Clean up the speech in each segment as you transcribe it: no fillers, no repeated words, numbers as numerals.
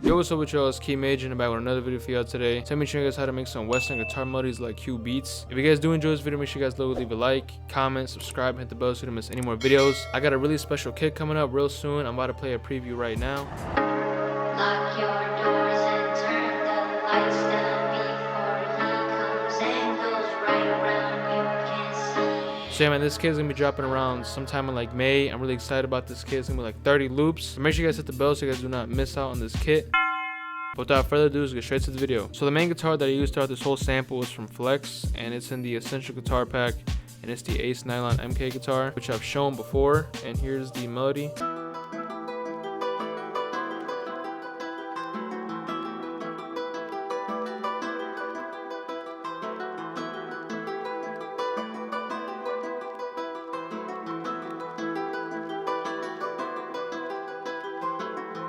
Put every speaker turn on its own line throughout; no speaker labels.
Yo, what's up with y'all? It's Keymajor and I'm back with another video for y'all today. Tell me, show you guys how to make some Western guitar melodies like Cubeatz. If you guys do enjoy this video, make sure you guys leave a like, comment, subscribe, hit the bell so you don't miss any more videos. I got a really special kit coming up real soon. I'm about to play a preview right now.
Lock your doors and turn the lights down before he comes and goes right around. You can see.
So yeah, man, this kit is gonna be dropping around sometime in like May. I'm really excited about this kit. It's gonna be like 30 loops. So make sure you guys hit the bell so you guys do not miss out on this kit. But without further ado, let's get straight to the video. So the main guitar that I used throughout this whole sample is from Flex, and it's in the Essential Guitar Pack, and it's the Ace Nylon MK guitar, which I've shown before. And here's the melody.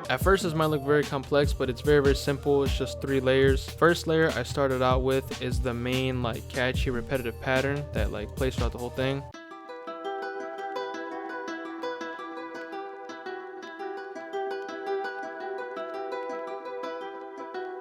At first this might look very complex, but it's very simple. It's just 3 layers. First layer I started out with is the main like catchy repetitive pattern that like plays throughout the whole thing.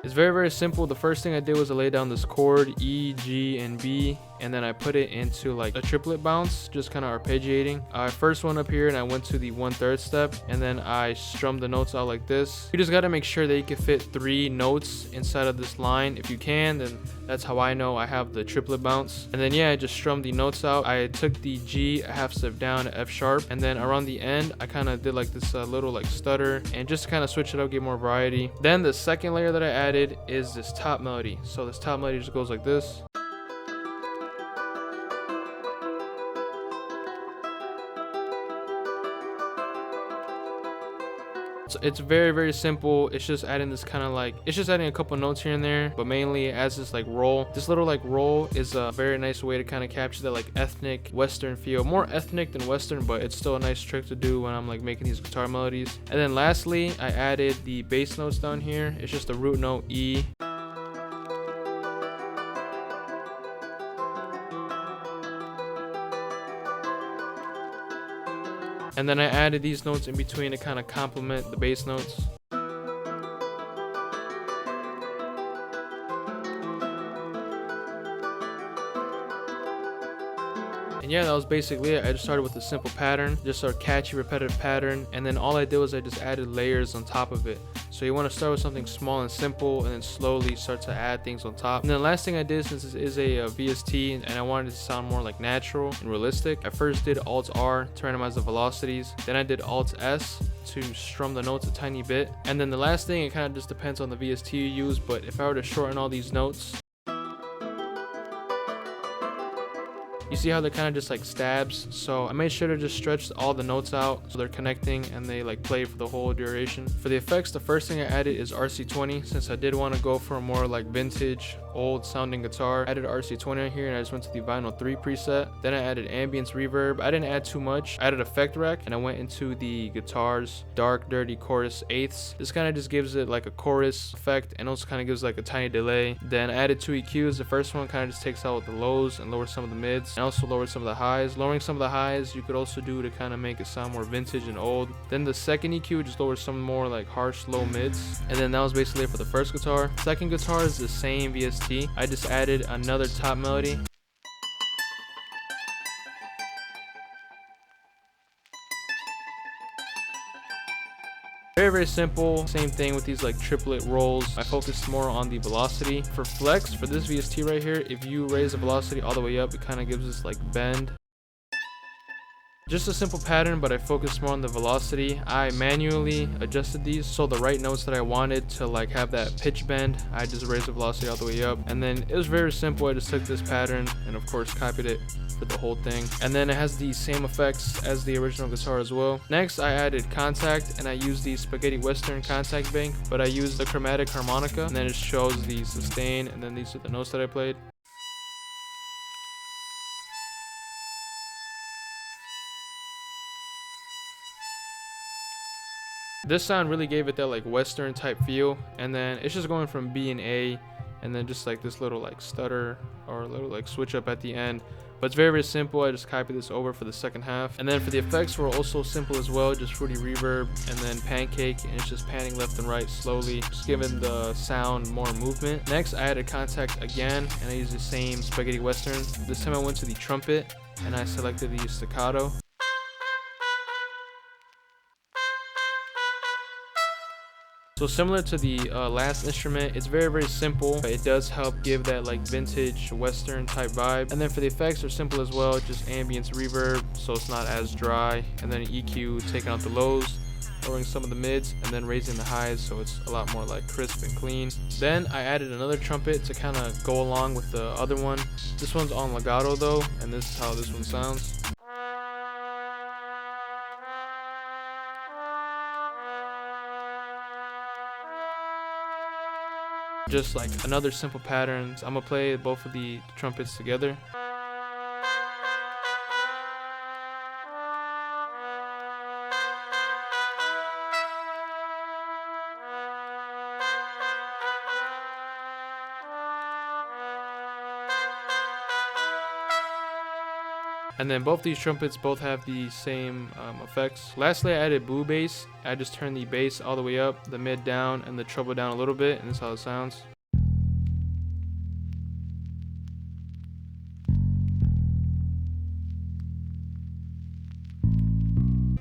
It's very simple. The first thing I did was I laid down this chord E, G, and B, and then I put it into like a triplet bounce, just kind of arpeggiating. I first went up here and I went to the 1/3 step, and then I strummed the notes out like this. You just got to make sure that you can fit 3 notes inside of this line. If you can, then that's how I know I have the triplet bounce. And then yeah, I just strummed the notes out. I took the G a half step down to F sharp, and then around the end I kind of did like this little like stutter, and just kind of switch it up, get more variety. Then the second layer that I added is this top melody. So this top melody just goes like this. So it's very simple. It's just adding this kind of like, it's just adding a couple notes here and there, but mainly it adds this like roll. This little like roll is a very nice way to kind of capture that like ethnic Western feel. More ethnic than Western, but it's still a nice trick to do when I'm like making these guitar melodies. And then lastly, I added the bass notes down here. It's just a root note E. And then I added these notes in between to kind of complement the bass notes. And yeah, that was basically it. I just started with a simple pattern, just a catchy repetitive pattern, and then all I did was I just added layers on top of it. So you want to start with something small and simple, and then slowly start to add things on top. And then the last thing I did, since this is a VST and I wanted it to sound more like natural and realistic, I first did Alt R to randomize the velocities. Then I did Alt S to strum the notes a tiny bit. And then the last thing, it kind of just depends on the VST you use, but if I were to shorten all these notes, you see how they're kind of just like stabs. So I made sure to just stretch all the notes out so they're connecting and they like play for the whole duration. For the effects, the first thing I added is RC20, since I did want to go for a more like vintage old sounding guitar. I added RC20 on here, and I just went to the Vinyl 3 preset. Then I added ambience reverb. I didn't add too much. I added effect rack, and I went into the guitar's dark dirty chorus eighths. This kind of just gives it like a chorus effect, and also kind of gives like a tiny delay. Then I added 2 EQs. The first one kind of just takes out the lows and lowers some of the mids, and also lowered some of the highs. Lowering some of the highs you could also do to kind of make it sound more vintage and old. Then the second EQ just lowers some more like harsh low mids. And then that was basically it for the first guitar. Second guitar is the same VST. I just added another top melody. Very simple. Same thing with these like triplet rolls. I focused more on the velocity. For Flex, for this VST right here, if you raise the velocity all the way up, it kind of gives this like bend. Just a simple pattern, but I focused more on the velocity. I manually adjusted these, so the right notes that I wanted to like have that pitch bend, I just raised the velocity all the way up. And then it was very simple. I just took this pattern and of course copied it for the whole thing. And then it has the same effects as the original guitar as well. Next, I added contact, and I used the Spaghetti Western contact bank, but I used the chromatic harmonica, and then it shows the sustain, and then these are the notes that I played. This sound really gave it that like Western type feel, and then it's just going from B and A, and then just like this little like stutter or a little like switch up at the end But it's very simple. I just copied this over for the second half. And then for the effects were also simple as well, just fruity reverb and then pancake, and it's just panning left and right slowly, just giving the sound more movement. Next I added contact again, and I used the same spaghetti western. This time I went to the trumpet and I selected the staccato. So similar to the last instrument, it's very simple. It does help give that like vintage western type vibe. And then for the effects are simple as well, just ambience reverb, so it's not as dry, and then EQ taking out the lows, lowering some of the mids, and then raising the highs so it's a lot more like crisp and clean. Then I added another trumpet to kind of go along with the other one. This one's on legato though, and this is how this one sounds. Just like another simple pattern. I'm gonna play both of the trumpets together. And then both these trumpets both have the same effects. Lastly, I added boo bass. I just turned the bass all the way up, the mid down, and the treble down a little bit, and this is how it sounds.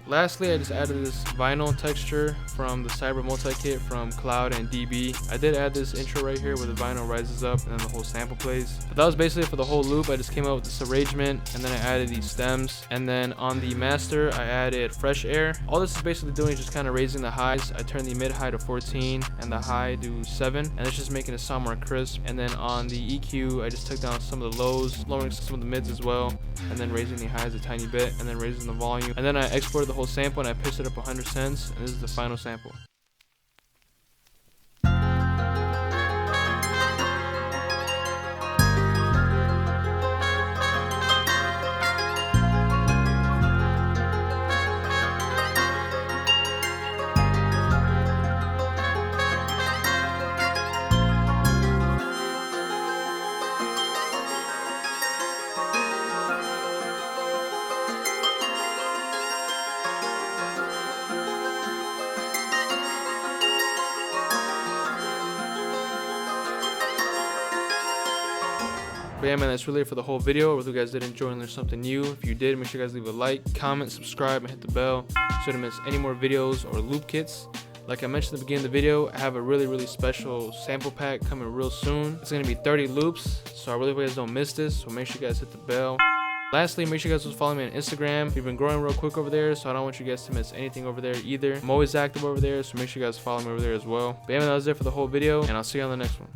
Lastly, I just added this vinyl texture from the Cyber multi-kit from Cloud and DB. I did add this intro right here where the vinyl rises up and then the whole sample plays. But that was basically for the whole loop. I just came up with this arrangement, and then I added these stems. And then on the master, I added fresh air. All this is basically doing is just kind of raising the highs. I turned the mid high to 14 and the high to 7, and it's just making it sound more crisp. And then on the EQ, I just took down some of the lows, lowering some of the mids as well, and then raising the highs a tiny bit, and then raising the volume. And then I exported the whole sample and I pitched it up 100 cents, and this is the final sample. But yeah, man, that's really it for the whole video. I hope you guys did enjoy and learn something new. If you did, make sure you guys leave a like, comment, subscribe, and hit the bell so you don't miss any more videos or loop kits. Like I mentioned at the beginning of the video, I have a really special sample pack coming real soon. It's going to be 30 loops, so I really hope you guys don't miss this. So make sure you guys hit the bell. Lastly, make sure you guys will follow me on Instagram. We've been growing real quick over there, so I don't want you guys to miss anything over there either. I'm always active over there, so make sure you guys follow me over there as well. But yeah, man, that was it for the whole video, and I'll see you on the next one.